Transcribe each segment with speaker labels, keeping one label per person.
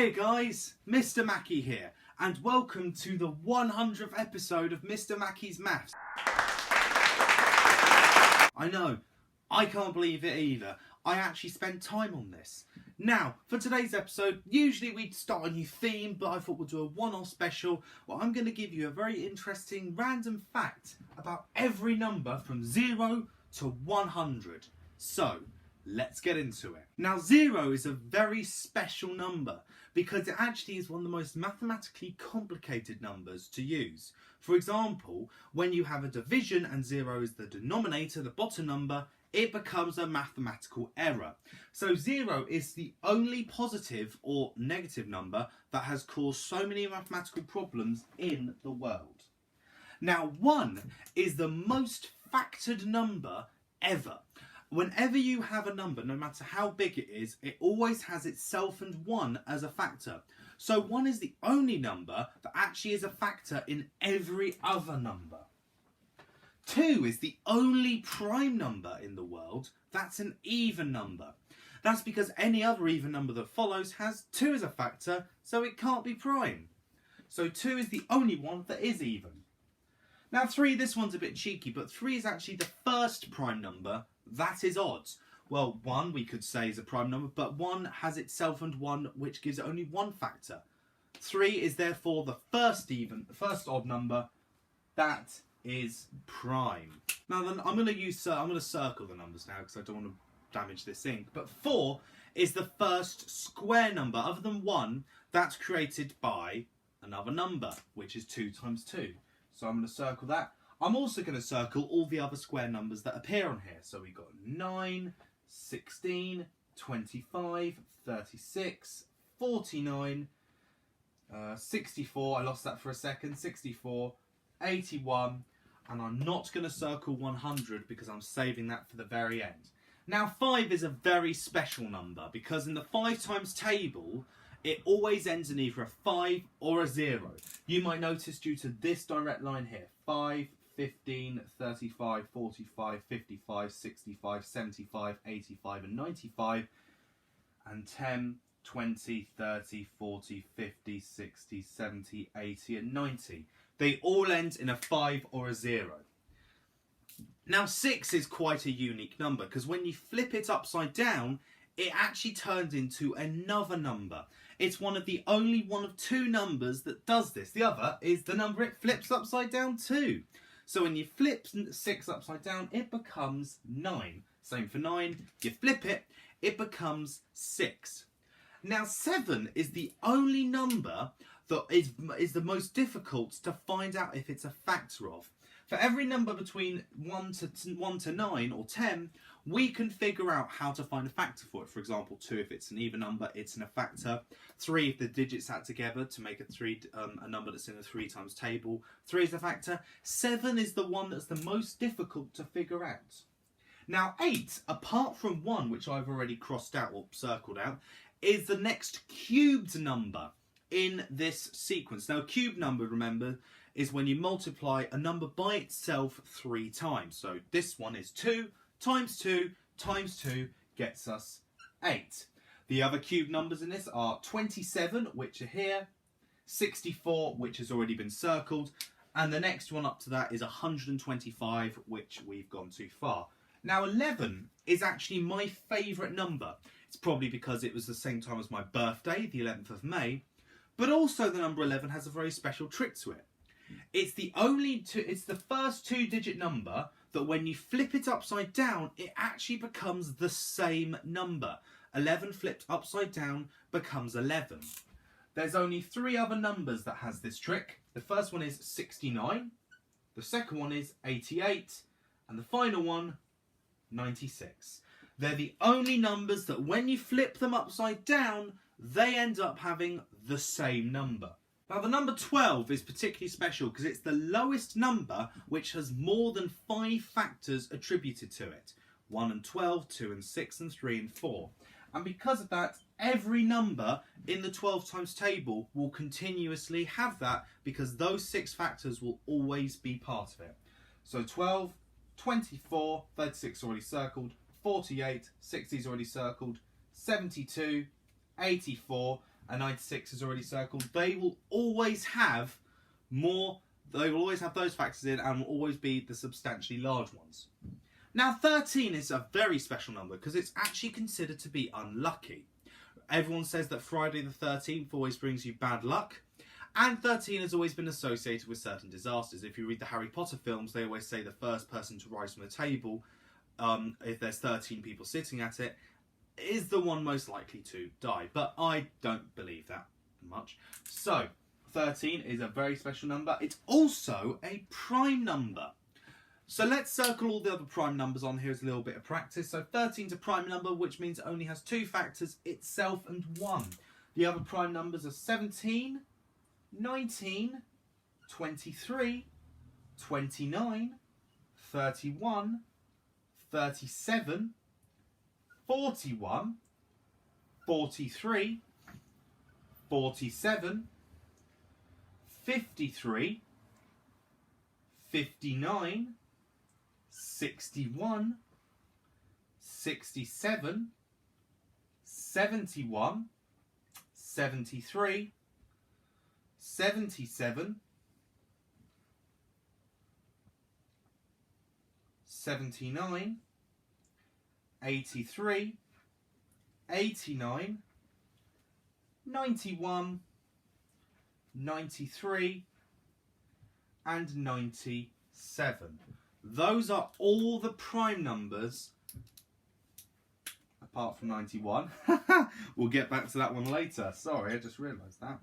Speaker 1: Hey guys, Mr. Mackey here, and welcome to the 100th episode of Mr. Mackey's Maths. I know, I can't believe it either. I actually spent time on this. Now, for today's episode, usually we'd start a new theme, but I thought we'll do a one-off special where I'm going to give you a very interesting random fact about every number from 0 to 100. So, let's get into it. Now, 0 is a very special number because it actually is one of the most mathematically complicated numbers to use. For example, when you have a division and 0 is the denominator, the bottom number, it becomes a mathematical error. So 0 is the only positive or negative number that has caused so many mathematical problems in the world. Now, 1 is the most factored number ever. Whenever you have a number, no matter how big it is, it always has itself and 1 as a factor. So 1 is the only number that actually is a factor in every other number. 2 is the only prime number in the world that's an even number. That's because any other even number that follows has 2 as a factor, so it can't be prime. So 2 is the only one that is even. Now 3, this one's a bit cheeky, but 3 is actually the first prime number that is odd. Well, 1 we could say is a prime number, but 1 has itself and 1, which gives it only one factor. 3 is therefore the first odd number that is prime. Now then, I'm going to circle the numbers now because I don't want to damage this ink. But 4 is the first square number, other than 1, that's created by another number, which is 2 times 2. So I'm going to circle that. I'm also going to circle all the other square numbers that appear on here. So we've got 9, 16, 25, 36, 49, 64, I lost that for a second, 64, 81, and I'm not going to circle 100 because I'm saving that for the very end. Now 5 is a very special number because in the 5 times table, it always ends in either a 5 or a 0. You might notice due to this direct line here, 5, 15, 35, 45, 55, 65, 75, 85 and 95, and 10, 20, 30, 40, 50, 60, 70, 80 and 90. They all end in a 5 or a 0. Now 6 is quite a unique number because when you flip it upside down, it actually turns into another number. It's one of the only one of 2 numbers that does this. The other is the number it flips upside down too. So when you flip 6 upside down, it becomes 9. Same for 9. You flip it, it becomes 6. Now 7 is the only number that is the most difficult to find out if it's a factor of. For every number between 1 to 9 or 10, we can figure out how to find a factor for it. For example, 2 if it's an even number, it's in a factor. 3 if the digits add together to make a number that's in a 3 times table. 3 is a factor. 7 is the one that's the most difficult to figure out. Now 8, apart from 1, which I've already crossed out or circled out, is the next cubed number in this sequence. Now a cubed number, remember, is when you multiply a number by itself 3 times. So this one is 2 times 2 times 2 gets us 8. The other cube numbers in this are 27, which are here, 64, which has already been circled, and the next one up to that is 125, which we've gone too far. Now 11 is actually my favourite number. It's probably because it was the same time as my birthday, the 11th of May, but also the number 11 has a very special trick to it. It's the first 2-digit number that when you flip it upside down, it actually becomes the same number. 11 flipped upside down becomes 11. There's only 3 other numbers that has this trick. The first one is 69, the second one is 88, and the final one, 96. They're the only numbers that when you flip them upside down, they end up having the same number. Now the number 12 is particularly special because it's the lowest number which has more than 5 factors attributed to it. 1 and 12, 2 and 6 and 3 and 4. And because of that, every number in the 12 times table will continuously have that because those 6 factors will always be part of it. So 12, 24, 36 already circled, 48, 60 is already circled, 72, 84, and 96 is already circled, they will always have more. They will always have those factors in and will always be the substantially large ones. Now 13 is a very special number because it's actually considered to be unlucky. Everyone says that Friday the 13th always brings you bad luck. And 13 has always been associated with certain disasters. If you read the Harry Potter films, they always say the first person to rise from the table, if there's 13 people sitting at it, is the one most likely to die. But I don't believe that much. So 13 is a very special number. It's also a prime number. So let's circle all the other prime numbers on here as a little bit of practice. So 13 is a prime number, which means it only has two factors, itself and 1. The other prime numbers are 17, 19, 23, 29, 31, 37, 41, 43, 47, 53, 59, 61, 67, 71, 73, 77, 79, 83, 89, 91, 93, and 97. Those are all the prime numbers, apart from 91. We'll get back to that one later. Sorry, I just realised that.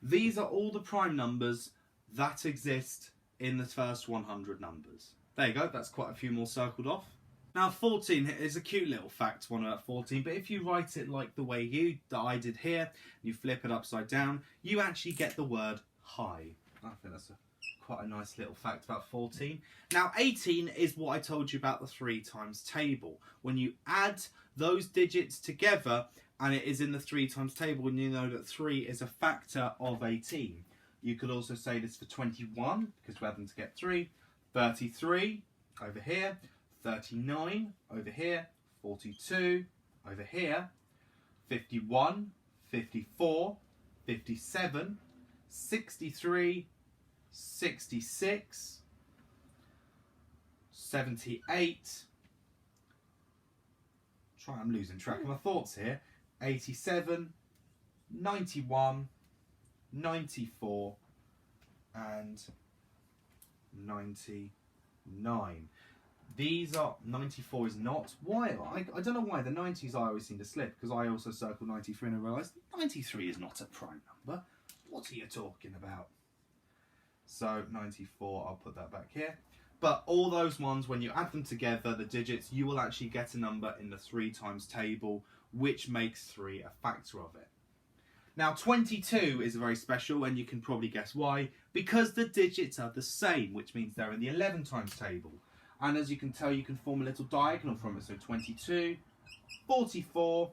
Speaker 1: These are all the prime numbers that exist in the first 100 numbers. There you go, that's quite a few more circled off. Now 14 is a cute little fact, one about 14, but if you write it like the way that I did here, you flip it upside down, you actually get the word high. I think that's quite a nice little fact about 14. Now 18 is what I told you about the 3 times table. When you add those digits together and it is in the 3 times table, and you know that 3 is a factor of 18. You could also say this for 21, because we add them to get 3, 33 over here, 39 over here, 42 over here, 51, 54, 57, 63, 66, 78, I'm losing track of my thoughts here, 87, 91, 94, and 99. These are, 94 is not. Why? I don't know why. The 90s I always seem to slip, because I also circled 93 and I realised 93 is not a prime number. What are you talking about? So 94, I'll put that back here. But all those ones, when you add them together, the digits, you will actually get a number in the 3 times table, which makes 3 a factor of it. Now 22 is very special, and you can probably guess why. Because the digits are the same, which means they're in the 11 times table. And as you can tell, you can form a little diagonal from it. So 22, 44,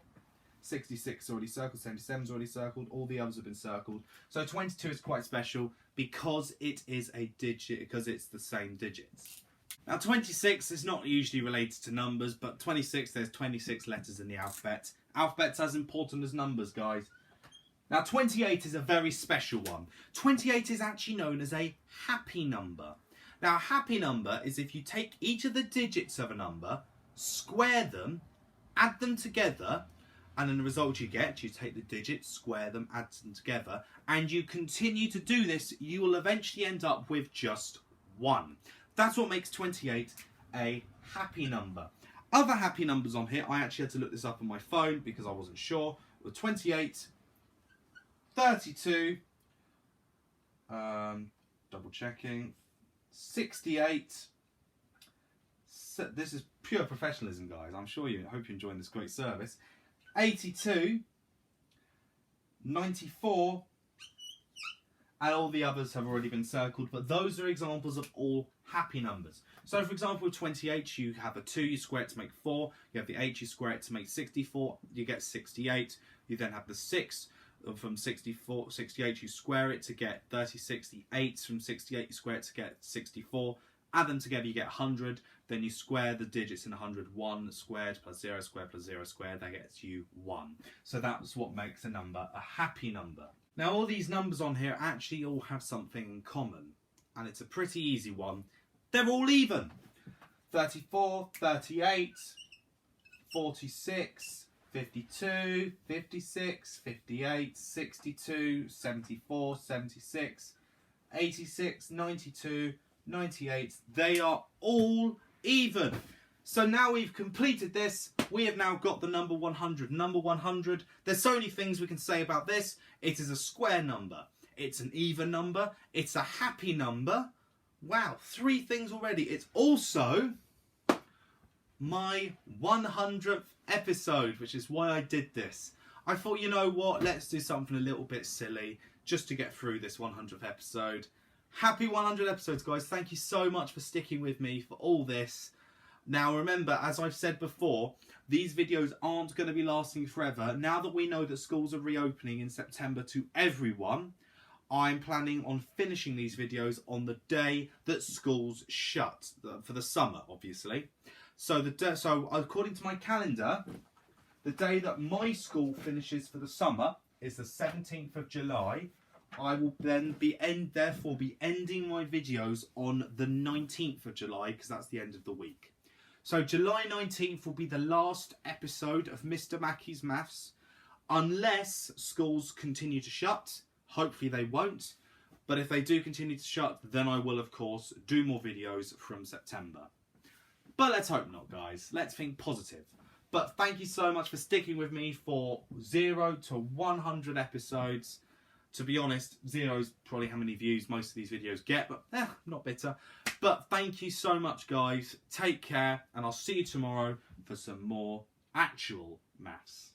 Speaker 1: 66 is already circled, 77 is already circled, all the others have been circled. So 22 is quite special because it is a digit, because it's the same digits. Now 26 is not usually related to numbers, but 26, there's 26 letters in the alphabet. Alphabet's as important as numbers, guys. Now 28 is a very special one. 28 is actually known as a happy number. Now a happy number is if you take each of the digits of a number, square them, add them together, and then the result you get, you take the digits, square them, add them together, and you continue to do this, you will eventually end up with just 1. That's what makes 28 a happy number. Other happy numbers on here, I actually had to look this up on my phone because I wasn't sure, were 28, 32, double checking, 68, so this is pure professionalism, guys, I'm sure you, I hope you're enjoying this great service, 82, 94, and all the others have already been circled, but those are examples of all happy numbers. So for example, with 28, you have a 2, you square it to make 4, you have the 8, you square it to make 64, you get 68, you then have the 6, from 64, 68 you square it to get 36, the 8 from 68 you square it to get 64, add them together you get 100, then you square the digits in 100. 1 squared plus 0 squared plus 0 squared, that gets you 1. So that's what makes a number a happy number. Now all these numbers on here actually all have something in common, and it's a pretty easy one. They're all even. 34, 38, 46, 52, 56, 58, 62, 74, 76, 86, 92, 98. They are all even. So now we've completed this, we have now got the number 100. Number 100, there's so many things we can say about this. It is a square number. It's an even number. It's a happy number. Wow, 3 things already. It's also my 100th episode, which is why I did this. I thought, you know what, let's do something a little bit silly just to get through this 100th episode. Happy 100 episodes, guys. Thank you so much for sticking with me for all this. Now remember, as I've said before, these videos aren't going to be lasting forever. Now that we know that schools are reopening in September to everyone, I'm planning on finishing these videos on the day that schools shut, for the summer, obviously. So according to my calendar, the day that my school finishes for the summer is the 17th of July. I will then therefore be ending my videos on the 19th of July, because that's the end of the week. So July 19th will be the last episode of Mr. Mackey's Maths, unless schools continue to shut. Hopefully they won't. But if they do continue to shut, then I will, of course, do more videos from September. But let's hope not, guys. Let's think positive. But thank you so much for sticking with me for 0 to 100 episodes. To be honest, 0 is probably how many views most of these videos get, but not bitter. But thank you so much, guys. Take care, and I'll see you tomorrow for some more actual maths.